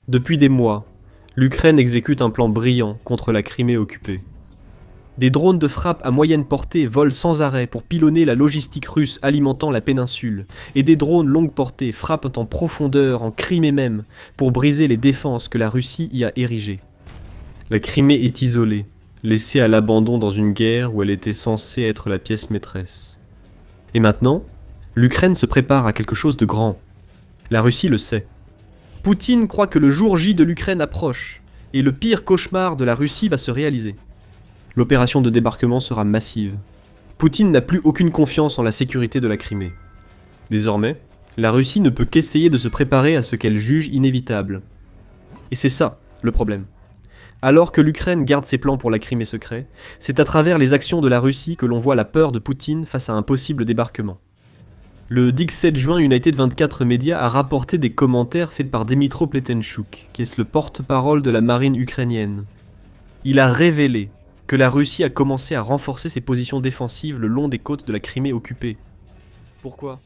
Depuis des mois, l'Ukraine exécute un plan brillant contre la Crimée occupée. Des drones de frappe à moyenne portée volent sans arrêt pour pilonner la logistique russe alimentant la péninsule, et des drones longue portée frappent en profondeur, en Crimée même, pour briser les défenses que la Russie y a érigées. La Crimée est isolée, laissée à l'abandon dans une guerre où elle était censée être la pièce maîtresse. Et maintenant, l'Ukraine se prépare à quelque chose de grand. La Russie le sait. Poutine croit que le jour J de l'Ukraine approche, et le pire cauchemar de la Russie va se réaliser. L'opération de débarquement sera massive. Poutine n'a plus aucune confiance en la sécurité de la Crimée. Désormais, la Russie ne peut qu'essayer de se préparer à ce qu'elle juge inévitable. Et c'est ça, le problème. Alors que l'Ukraine garde ses plans pour la Crimée secret, c'est à travers les actions de la Russie que l'on voit la peur de Poutine face à un possible débarquement. Le 17 juin, United 24 Media a rapporté des commentaires faits par Dmytro Pletenchuk, qui est le porte-parole de la marine ukrainienne. Il a révélé que la Russie a commencé à renforcer ses positions défensives le long des côtes de la Crimée occupée. Pourquoi ?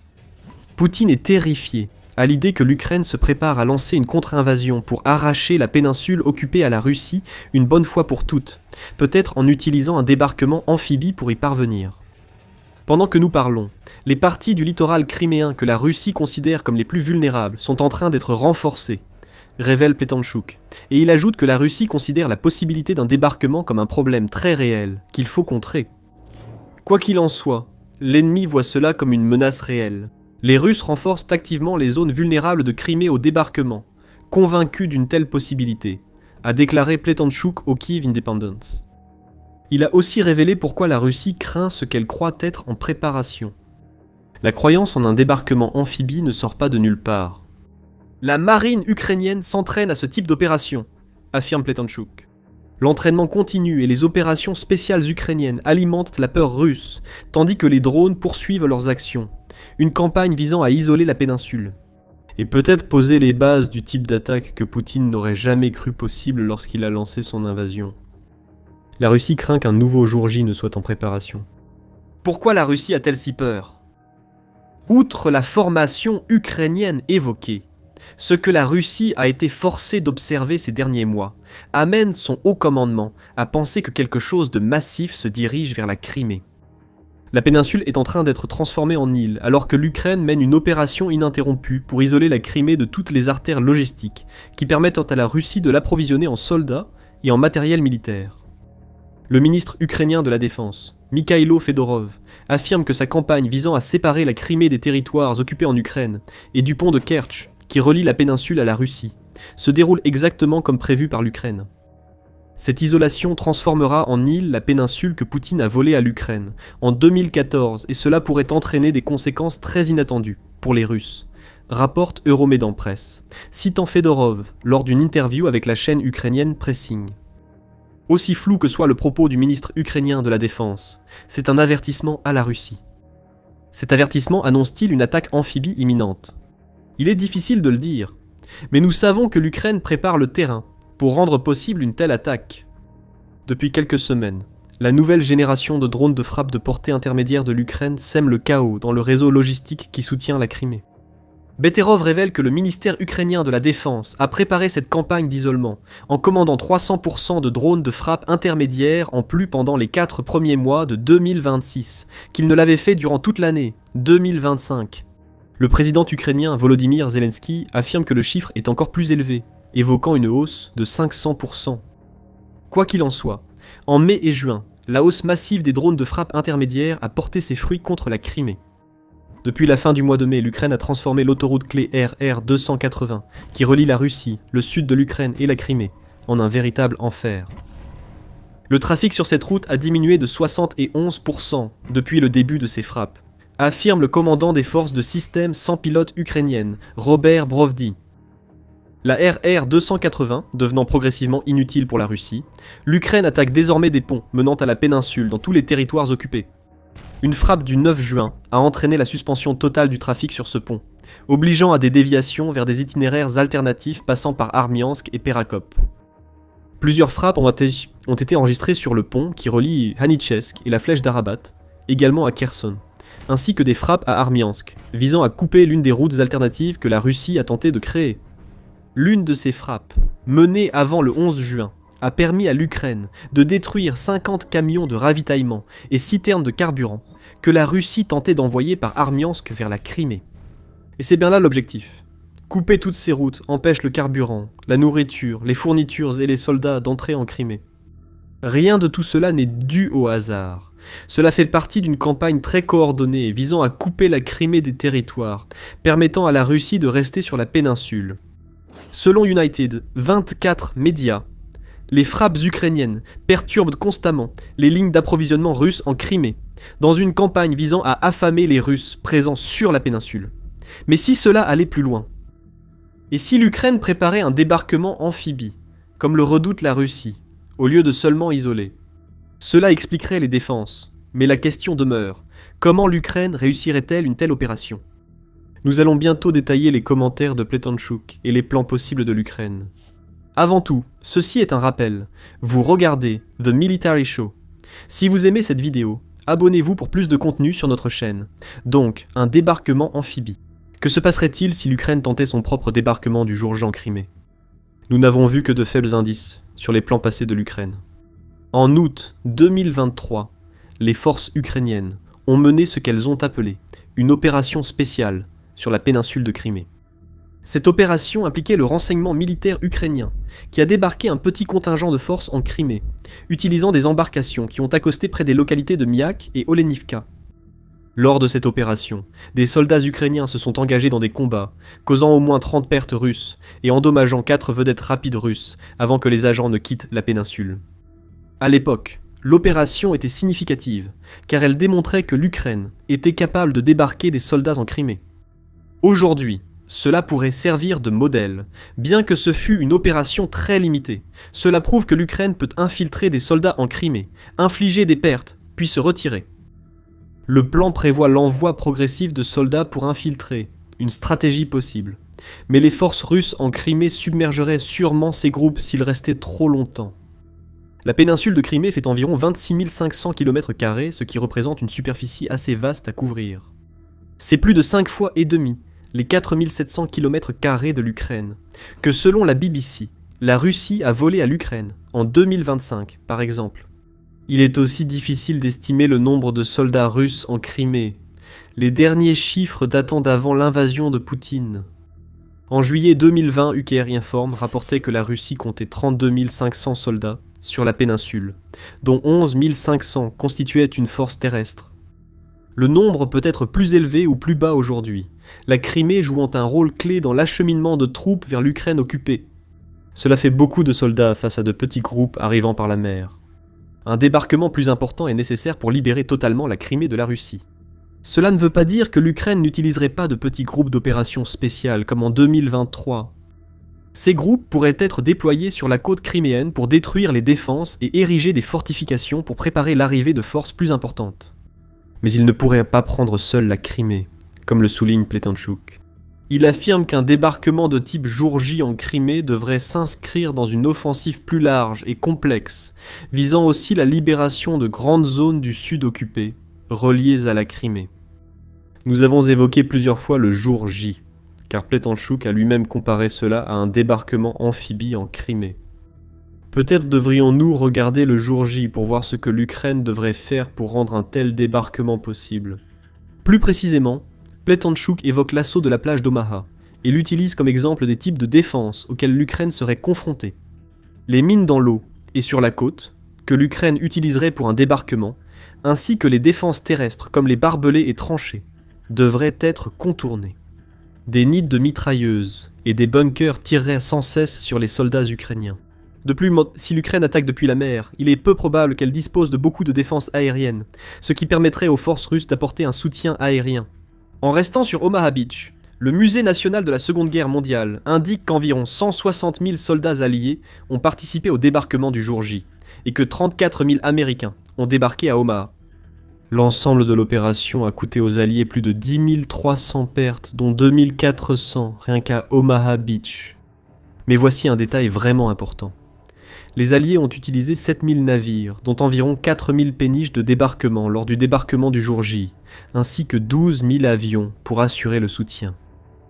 Poutine est terrifié à l'idée que l'Ukraine se prépare à lancer une contre-invasion pour arracher la péninsule occupée à la Russie une bonne fois pour toutes, peut-être en utilisant un débarquement amphibie pour y parvenir. Pendant que nous parlons, les parties du littoral criméen que la Russie considère comme les plus vulnérables sont en train d'être renforcées, révèle Pletenchuk, et il ajoute que la Russie considère la possibilité d'un débarquement comme un problème très réel, qu'il faut contrer. Quoi qu'il en soit, l'ennemi voit cela comme une menace réelle. Les Russes renforcent activement les zones vulnérables de Crimée au débarquement, convaincus d'une telle possibilité, a déclaré Pletenchuk au Kyiv Independent. Il a aussi révélé pourquoi la Russie craint ce qu'elle croit être en préparation. La croyance en un débarquement amphibie ne sort pas de nulle part. La marine ukrainienne s'entraîne à ce type d'opération, affirme Pletenchuk. L'entraînement continu et les opérations spéciales ukrainiennes alimentent la peur russe, tandis que les drones poursuivent leurs actions. Une campagne visant à isoler la péninsule. Et peut-être poser les bases du type d'attaque que Poutine n'aurait jamais cru possible lorsqu'il a lancé son invasion. La Russie craint qu'un nouveau jour J ne soit en préparation. Pourquoi la Russie a-t-elle si peur ? Outre la formation ukrainienne évoquée, ce que la Russie a été forcée d'observer ces derniers mois amène son haut commandement à penser que quelque chose de massif se dirige vers la Crimée. La péninsule est en train d'être transformée en île, alors que l'Ukraine mène une opération ininterrompue pour isoler la Crimée de toutes les artères logistiques qui permettent à la Russie de l'approvisionner en soldats et en matériel militaire. Le ministre ukrainien de la Défense, Mikhailo Fedorov, affirme que sa campagne visant à séparer la Crimée des territoires occupés en Ukraine et du pont de Kertch, qui relie la péninsule à la Russie, se déroule exactement comme prévu par l'Ukraine. Cette isolation transformera en île la péninsule que Poutine a volée à l'Ukraine en 2014 et cela pourrait entraîner des conséquences très inattendues pour les Russes, rapporte Euromaidan Press, citant Fedorov lors d'une interview avec la chaîne ukrainienne Pressing. Aussi flou que soit le propos du ministre ukrainien de la Défense, c'est un avertissement à la Russie. Cet avertissement annonce-t-il une attaque amphibie imminente ? Il est difficile de le dire, mais nous savons que l'Ukraine prépare le terrain pour rendre possible une telle attaque. Depuis quelques semaines, la nouvelle génération de drones de frappe de portée intermédiaire de l'Ukraine sème le chaos dans le réseau logistique qui soutient la Crimée. Beterov révèle que le ministère ukrainien de la Défense a préparé cette campagne d'isolement en commandant 300% de drones de frappe intermédiaire en plus pendant les 4 premiers mois de 2026, qu'il ne l'avait fait durant toute l'année 2025. Le président ukrainien Volodymyr Zelensky affirme que le chiffre est encore plus élevé, évoquant une hausse de 500%. Quoi qu'il en soit, en mai et juin, la hausse massive des drones de frappe intermédiaire a porté ses fruits contre la Crimée. Depuis la fin du mois de mai, l'Ukraine a transformé l'autoroute clé RR 280, qui relie la Russie, le sud de l'Ukraine et la Crimée, en un véritable enfer. Le trafic sur cette route a diminué de 71% depuis le début de ces frappes, affirme le commandant des forces de système sans pilote ukrainiennes, Robert Brovdi. La RR 280 devenant progressivement inutile pour la Russie, l'Ukraine attaque désormais des ponts menant à la péninsule dans tous les territoires occupés. Une frappe du 9 juin a entraîné la suspension totale du trafic sur ce pont, obligeant à des déviations vers des itinéraires alternatifs passant par Armiansk et Perakop. Plusieurs frappes ont été enregistrées sur le pont qui relie Hanichesk et la flèche d'Arabat, également à Kherson, ainsi que des frappes à Armiansk, visant à couper l'une des routes alternatives que la Russie a tenté de créer. L'une de ces frappes, menée avant le 11 juin, a permis à l'Ukraine de détruire 50 camions de ravitaillement et citernes de carburant que la Russie tentait d'envoyer par Armiansk vers la Crimée. Et c'est bien là l'objectif. Couper toutes ces routes empêche le carburant, la nourriture, les fournitures et les soldats d'entrer en Crimée. Rien de tout cela n'est dû au hasard. Cela fait partie d'une campagne très coordonnée visant à couper la Crimée des territoires, permettant à la Russie de rester sur la péninsule. Selon United, 24 médias, les frappes ukrainiennes perturbent constamment les lignes d'approvisionnement russes en Crimée, dans une campagne visant à affamer les Russes présents sur la péninsule. Mais si cela allait plus loin, et si l'Ukraine préparait un débarquement amphibie, comme le redoute la Russie, au lieu de seulement isoler, cela expliquerait les défenses, mais la question demeure, comment l'Ukraine réussirait-elle une telle opération ? Nous allons bientôt détailler les commentaires de Pletonchuk et les plans possibles de l'Ukraine. Avant tout, ceci est un rappel, vous regardez The Military Show. Si vous aimez cette vidéo, abonnez-vous pour plus de contenu sur notre chaîne, donc un débarquement amphibie. Que se passerait-il si l'Ukraine tentait son propre débarquement du jour J en Crimée ? Nous n'avons vu que de faibles indices sur les plans passés de l'Ukraine. En août 2023, les forces ukrainiennes ont mené ce qu'elles ont appelé une opération spéciale sur la péninsule de Crimée. Cette opération impliquait le renseignement militaire ukrainien, qui a débarqué un petit contingent de forces en Crimée, utilisant des embarcations qui ont accosté près des localités de Miak et Olenivka. Lors de cette opération, des soldats ukrainiens se sont engagés dans des combats, causant au moins 30 pertes russes et endommageant 4 vedettes rapides russes avant que les agents ne quittent la péninsule. À l'époque, l'opération était significative, car elle démontrait que l'Ukraine était capable de débarquer des soldats en Crimée. Aujourd'hui, cela pourrait servir de modèle, bien que ce fût une opération très limitée. Cela prouve que l'Ukraine peut infiltrer des soldats en Crimée, infliger des pertes, puis se retirer. Le plan prévoit l'envoi progressif de soldats pour infiltrer, une stratégie possible. Mais les forces russes en Crimée submergeraient sûrement ces groupes s'ils restaient trop longtemps. La péninsule de Crimée fait environ 26 500 km², ce qui représente une superficie assez vaste à couvrir. C'est plus de 5 fois et demi les 4 700 km² de l'Ukraine, que selon la BBC, la Russie a volé à l'Ukraine, en 2025 par exemple. Il est aussi difficile d'estimer le nombre de soldats russes en Crimée, les derniers chiffres datant d'avant l'invasion de Poutine. En juillet 2020, UKR Inform rapportait que la Russie comptait 32 500 soldats sur la péninsule, dont 11 500 constituaient une force terrestre. Le nombre peut être plus élevé ou plus bas aujourd'hui, la Crimée jouant un rôle clé dans l'acheminement de troupes vers l'Ukraine occupée. Cela fait beaucoup de soldats face à de petits groupes arrivant par la mer. Un débarquement plus important est nécessaire pour libérer totalement la Crimée de la Russie. Cela ne veut pas dire que l'Ukraine n'utiliserait pas de petits groupes d'opérations spéciales comme en 2023. Ces groupes pourraient être déployés sur la côte criméenne pour détruire les défenses et ériger des fortifications pour préparer l'arrivée de forces plus importantes. Mais ils ne pourraient pas prendre seuls la Crimée, comme le souligne Pletonchuk. Il affirme qu'un débarquement de type jour J en Crimée devrait s'inscrire dans une offensive plus large et complexe, visant aussi la libération de grandes zones du sud occupées, reliées à la Crimée. Nous avons évoqué plusieurs fois le jour J, car Pletonchuk a lui-même comparé cela à un débarquement amphibie en Crimée. Peut-être devrions-nous regarder le jour J pour voir ce que l'Ukraine devrait faire pour rendre un tel débarquement possible. Plus précisément, Pletonchuk évoque l'assaut de la plage d'Omaha et l'utilise comme exemple des types de défense auxquels l'Ukraine serait confrontée. Les mines dans l'eau et sur la côte, que l'Ukraine utiliserait pour un débarquement, ainsi que les défenses terrestres comme les barbelés et tranchées, devraient être contournées. Des nids de mitrailleuses et des bunkers tireraient sans cesse sur les soldats ukrainiens. De plus, si l'Ukraine attaque depuis la mer, il est peu probable qu'elle dispose de beaucoup de défenses aériennes, ce qui permettrait aux forces russes d'apporter un soutien aérien. En restant sur Omaha Beach, le Musée national de la Seconde Guerre mondiale indique qu'environ 160 000 soldats alliés ont participé au débarquement du jour J, et que 34 000 Américains ont débarqué à Omaha. L'ensemble de l'opération a coûté aux Alliés plus de 10 300 pertes, dont 2 400 rien qu'à Omaha Beach. Mais voici un détail vraiment important. Les Alliés ont utilisé 7 000 navires, dont environ 4 000 péniches de débarquement lors du débarquement du jour J, ainsi que 12 000 avions pour assurer le soutien.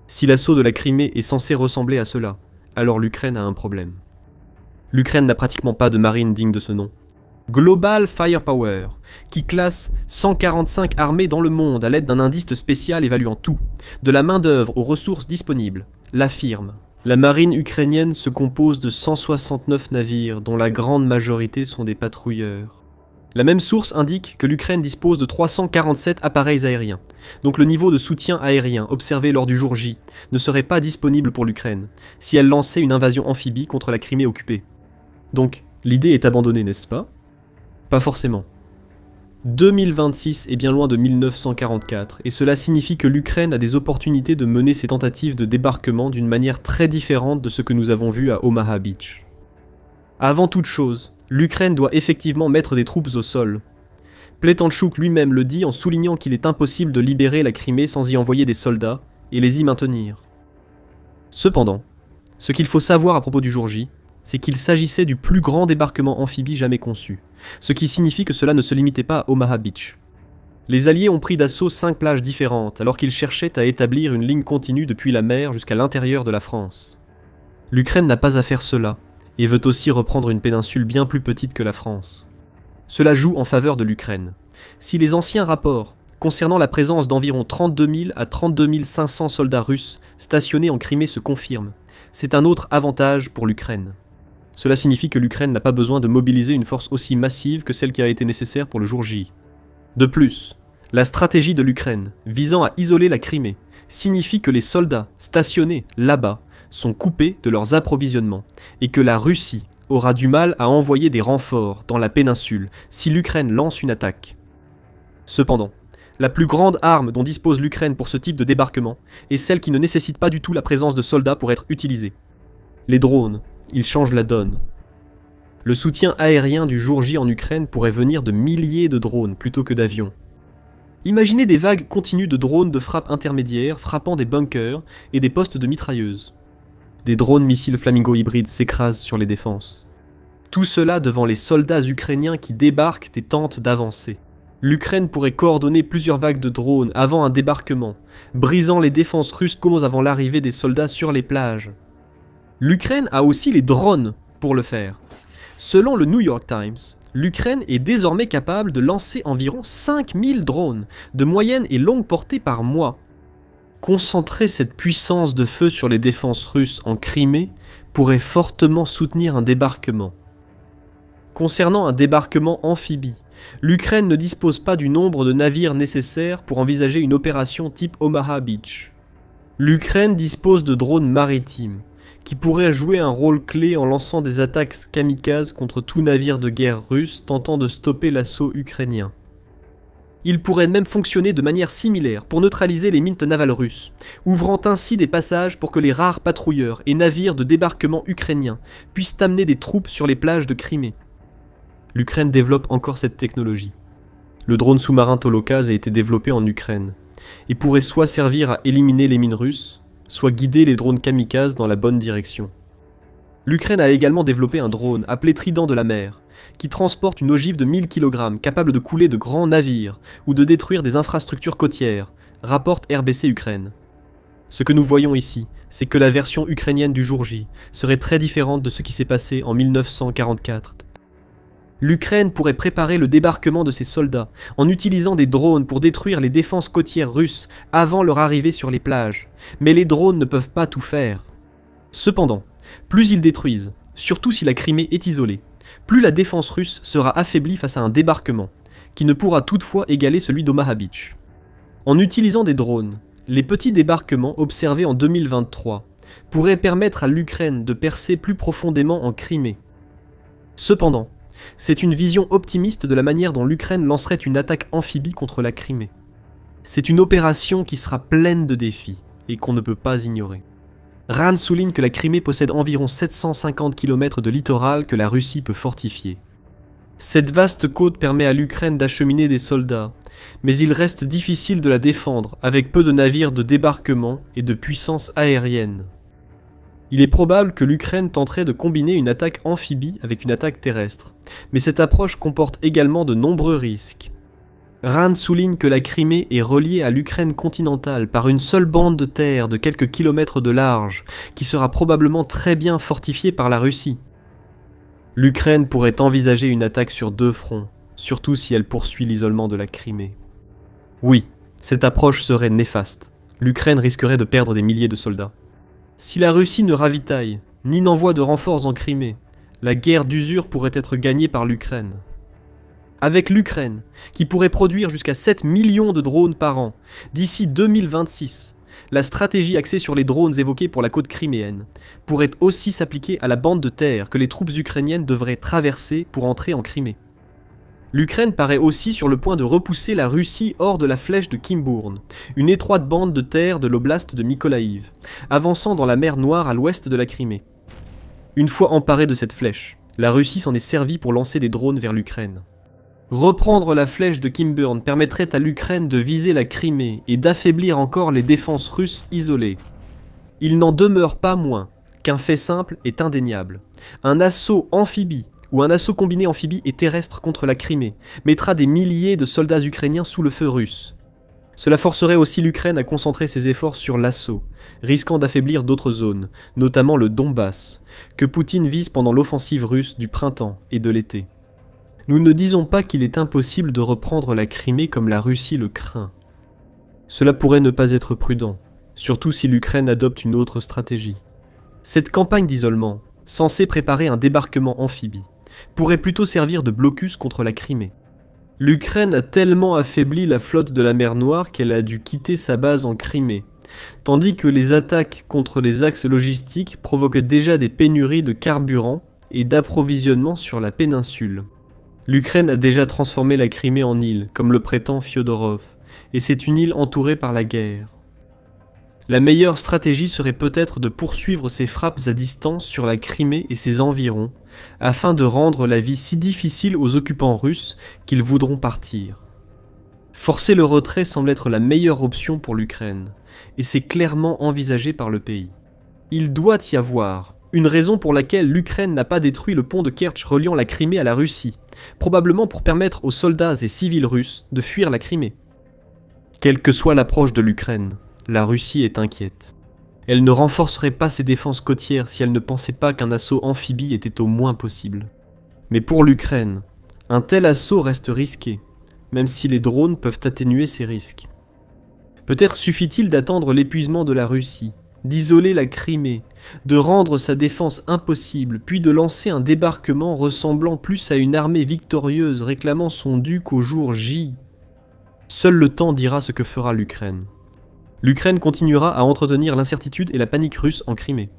Si l'assaut de la Crimée est censé ressembler à cela, alors l'Ukraine a un problème. L'Ukraine n'a pratiquement pas de marine digne de ce nom. Global Firepower, qui classe 145 armées dans le monde à l'aide d'un indice spécial évaluant tout, de la main-d'œuvre aux ressources disponibles, l'affirme. La marine ukrainienne se compose de 169 navires, dont la grande majorité sont des patrouilleurs. La même source indique que l'Ukraine dispose de 347 appareils aériens, donc le niveau de soutien aérien observé lors du jour J ne serait pas disponible pour l'Ukraine si elle lançait une invasion amphibie contre la Crimée occupée. Donc, l'idée est abandonnée, n'est-ce pas ? Pas forcément. 2026 est bien loin de 1944, et cela signifie que l'Ukraine a des opportunités de mener ses tentatives de débarquement d'une manière très différente de ce que nous avons vu à Omaha Beach. Avant toute chose, l'Ukraine doit effectivement mettre des troupes au sol. Pletanchuk lui-même le dit en soulignant qu'il est impossible de libérer la Crimée sans y envoyer des soldats et les y maintenir. Cependant, ce qu'il faut savoir à propos du jour J, c'est qu'il s'agissait du plus grand débarquement amphibie jamais conçu, ce qui signifie que cela ne se limitait pas à Omaha Beach. Les Alliés ont pris d'assaut 5 plages différentes alors qu'ils cherchaient à établir une ligne continue depuis la mer jusqu'à l'intérieur de la France. L'Ukraine n'a pas à faire cela, et veut aussi reprendre une péninsule bien plus petite que la France. Cela joue en faveur de l'Ukraine. Si les anciens rapports concernant la présence d'environ 32 000 à 32 500 soldats russes stationnés en Crimée se confirment, c'est un autre avantage pour l'Ukraine. Cela signifie que l'Ukraine n'a pas besoin de mobiliser une force aussi massive que celle qui a été nécessaire pour le jour J. De plus, la stratégie de l'Ukraine visant à isoler la Crimée signifie que les soldats stationnés là-bas sont coupés de leurs approvisionnements et que la Russie aura du mal à envoyer des renforts dans la péninsule si l'Ukraine lance une attaque. Cependant, la plus grande arme dont dispose l'Ukraine pour ce type de débarquement est celle qui ne nécessite pas du tout la présence de soldats pour être utilisée. Les drones, ils changent la donne. Le soutien aérien du jour J en Ukraine pourrait venir de milliers de drones plutôt que d'avions. Imaginez des vagues continues de drones de frappe intermédiaire frappant des bunkers et des postes de mitrailleuses. Des drones missiles Flamingo hybrides s'écrasent sur les défenses. Tout cela devant les soldats ukrainiens qui débarquent des tentes d'avancée. L'Ukraine pourrait coordonner plusieurs vagues de drones avant un débarquement, brisant les défenses russes comme avant l'arrivée des soldats sur les plages. L'Ukraine a aussi les drones pour le faire. Selon le New York Times, l'Ukraine est désormais capable de lancer environ 5000 drones de moyenne et longue portée par mois. Concentrer cette puissance de feu sur les défenses russes en Crimée pourrait fortement soutenir un débarquement. Concernant un débarquement amphibie, l'Ukraine ne dispose pas du nombre de navires nécessaires pour envisager une opération type Omaha Beach. L'Ukraine dispose de drones maritimes, qui pourraient jouer un rôle clé en lançant des attaques kamikazes contre tout navire de guerre russe tentant de stopper l'assaut ukrainien. Ils pourraient même fonctionner de manière similaire pour neutraliser les mines navales russes, ouvrant ainsi des passages pour que les rares patrouilleurs et navires de débarquement ukrainiens puissent amener des troupes sur les plages de Crimée. L'Ukraine développe encore cette technologie. Le drone sous-marin Tolokaz a été développé en Ukraine, et pourrait soit servir à éliminer les mines russes, soit guider les drones kamikazes dans la bonne direction. L'Ukraine a également développé un drone appelé Trident de la mer, qui transporte une ogive de 1000 kg capable de couler de grands navires ou de détruire des infrastructures côtières, rapporte RBC Ukraine. Ce que nous voyons ici, c'est que la version ukrainienne du jour J serait très différente de ce qui s'est passé en 1944. L'Ukraine pourrait préparer le débarquement de ses soldats en utilisant des drones pour détruire les défenses côtières russes avant leur arrivée sur les plages, mais les drones ne peuvent pas tout faire. Cependant, plus ils détruisent, surtout si la Crimée est isolée, plus la défense russe sera affaiblie face à un débarquement, qui ne pourra toutefois égaler celui d'Omaha Beach. En utilisant des drones, les petits débarquements observés en 2023 pourraient permettre à l'Ukraine de percer plus profondément en Crimée. Cependant, c'est une vision optimiste de la manière dont l'Ukraine lancerait une attaque amphibie contre la Crimée. C'est une opération qui sera pleine de défis et qu'on ne peut pas ignorer. RAND souligne que la Crimée possède environ 750 km de littoral que la Russie peut fortifier. Cette vaste côte permet à l'Ukraine d'acheminer des soldats, mais il reste difficile de la défendre avec peu de navires de débarquement et de puissance aérienne. Il est probable que l'Ukraine tenterait de combiner une attaque amphibie avec une attaque terrestre, mais cette approche comporte également de nombreux risques. Rand souligne que la Crimée est reliée à l'Ukraine continentale par une seule bande de terre de quelques kilomètres de large, qui sera probablement très bien fortifiée par la Russie. L'Ukraine pourrait envisager une attaque sur 2 fronts, surtout si elle poursuit l'isolement de la Crimée. Oui, cette approche serait néfaste. L'Ukraine risquerait de perdre des milliers de soldats. Si la Russie ne ravitaille, ni n'envoie de renforts en Crimée, la guerre d'usure pourrait être gagnée par l'Ukraine. Avec l'Ukraine, qui pourrait produire jusqu'à 7 millions de drones par an, d'ici 2026, la stratégie axée sur les drones évoquée pour la côte criméenne pourrait aussi s'appliquer à la bande de terre que les troupes ukrainiennes devraient traverser pour entrer en Crimée. L'Ukraine paraît aussi sur le point de repousser la Russie hors de la flèche de Kimbourne, une étroite bande de terre de l'oblast de Mykolaïv, avançant dans la mer Noire à l'ouest de la Crimée. Une fois emparée de cette flèche, la Russie s'en est servie pour lancer des drones vers l'Ukraine. Reprendre la flèche de Kimbourne permettrait à l'Ukraine de viser la Crimée et d'affaiblir encore les défenses russes isolées. Il n'en demeure pas moins qu'un fait simple est indéniable. Un assaut amphibie ou un assaut combiné amphibie et terrestre contre la Crimée mettra des milliers de soldats ukrainiens sous le feu russe. Cela forcerait aussi l'Ukraine à concentrer ses efforts sur l'assaut, risquant d'affaiblir d'autres zones, notamment le Donbass, que Poutine vise pendant l'offensive russe du printemps et de l'été. Nous ne disons pas qu'il est impossible de reprendre la Crimée comme la Russie le craint. Cela pourrait ne pas être prudent, surtout si l'Ukraine adopte une autre stratégie. Cette campagne d'isolement, censée préparer un débarquement amphibie, pourrait plutôt servir de blocus contre la Crimée. L'Ukraine a tellement affaibli la flotte de la mer Noire qu'elle a dû quitter sa base en Crimée, tandis que les attaques contre les axes logistiques provoquent déjà des pénuries de carburant et d'approvisionnement sur la péninsule. L'Ukraine a déjà transformé la Crimée en île, comme le prétend Fyodorov, et c'est une île entourée par la guerre. La meilleure stratégie serait peut-être de poursuivre ses frappes à distance sur la Crimée et ses environs, afin de rendre la vie si difficile aux occupants russes qu'ils voudront partir. Forcer le retrait semble être la meilleure option pour l'Ukraine, et c'est clairement envisagé par le pays. Il doit y avoir une raison pour laquelle l'Ukraine n'a pas détruit le pont de Kertch reliant la Crimée à la Russie, probablement pour permettre aux soldats et civils russes de fuir la Crimée. Quelle que soit l'approche de l'Ukraine, la Russie est inquiète. Elle ne renforcerait pas ses défenses côtières si elle ne pensait pas qu'un assaut amphibie était au moins possible. Mais pour l'Ukraine, un tel assaut reste risqué, même si les drones peuvent atténuer ces risques. Peut-être suffit-il d'attendre l'épuisement de la Russie, d'isoler la Crimée, de rendre sa défense impossible, puis de lancer un débarquement ressemblant plus à une armée victorieuse réclamant son dû qu'au jour J. Seul le temps dira ce que fera l'Ukraine. L'Ukraine continuera à entretenir l'incertitude et la panique russe en Crimée.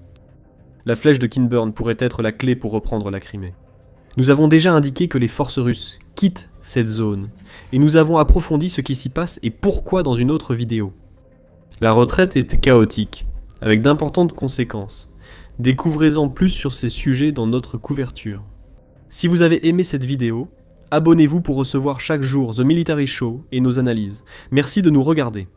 La flèche de Kimbourne pourrait être la clé pour reprendre la Crimée. Nous avons déjà indiqué que les forces russes quittent cette zone, et nous avons approfondi ce qui s'y passe et pourquoi dans une autre vidéo. La retraite est chaotique, avec d'importantes conséquences. Découvrez-en plus sur ces sujets dans notre couverture. Si vous avez aimé cette vidéo, abonnez-vous pour recevoir chaque jour The Military Show et nos analyses. Merci de nous regarder.